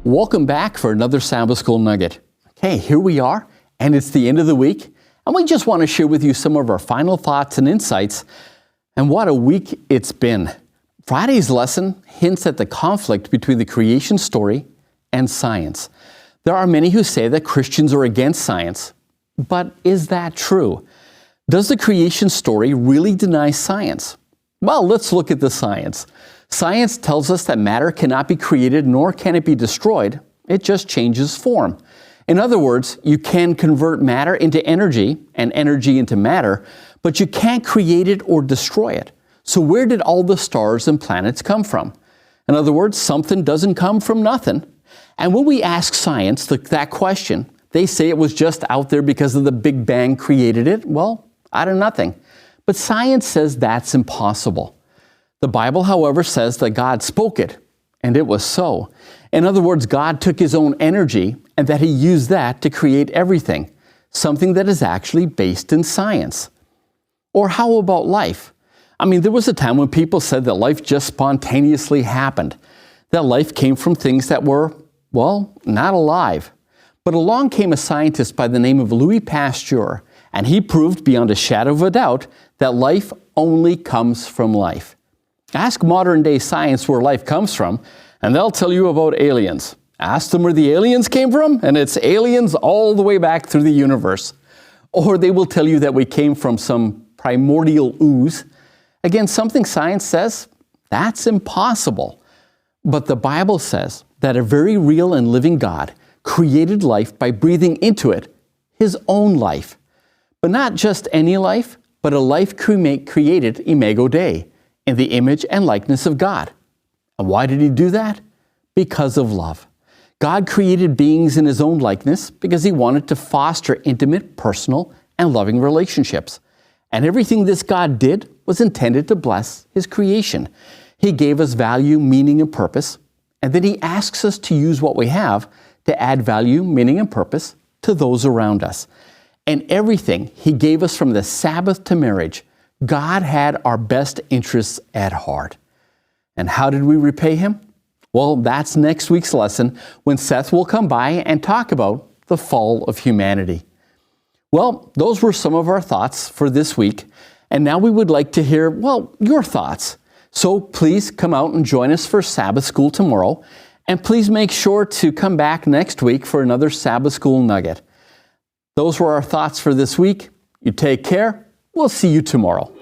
Welcome back for another Sabbath School Nugget. Okay, here we are, and it's the end of the week, and we just want to share with you some of our final thoughts and insights, and what a week it's been. Friday's lesson hints at the conflict between the creation story and science. There are many who say that Christians are against science, but is that true? Does the creation story really deny science? Well, let's look at the science. Science tells us that matter cannot be created nor can it be destroyed. It just changes form. In other words, you can convert matter into energy and energy into matter, but you can't create it or destroy it. So where did all the stars and planets come from? In other words, something doesn't come from nothing. And when we ask science that question, they say it was just out there because of the Big Bang created it. Well, out of nothing. But science says that's impossible. The Bible, however, says that God spoke it, and it was so. In other words, God took His own energy and that He used that to create everything, something that is actually based in science. Or how about life? There was a time when people said that life just spontaneously happened, that life came from things that were, well, not alive. But along came a scientist by the name of Louis Pasteur, and he proved beyond a shadow of a doubt that life only comes from life. Ask modern-day science where life comes from, and they'll tell you about aliens. Ask them where the aliens came from, and it's aliens all the way back through the universe. Or they will tell you that we came from some primordial ooze. Again, something science says, that's impossible. But the Bible says that a very real and living God created life by breathing into it His own life. But not just any life, but a life created imago Dei, in the image and likeness of God. And why did He do that? Because of love. God created beings in His own likeness because He wanted to foster intimate, personal, and loving relationships. And everything this God did was intended to bless His creation. He gave us value, meaning, and purpose, and then He asks us to use what we have to add value, meaning, and purpose to those around us. And everything He gave us from the Sabbath to marriage, God had our best interests at heart. And how did we repay Him? Well, that's next week's lesson when Seth will come by and talk about the fall of humanity. Well, those were some of our thoughts for this week. And now we would like to hear, your thoughts. So please come out and join us for Sabbath School tomorrow. And please make sure to come back next week for another Sabbath School Nugget. Those were our thoughts for this week. You take care. We'll see you tomorrow.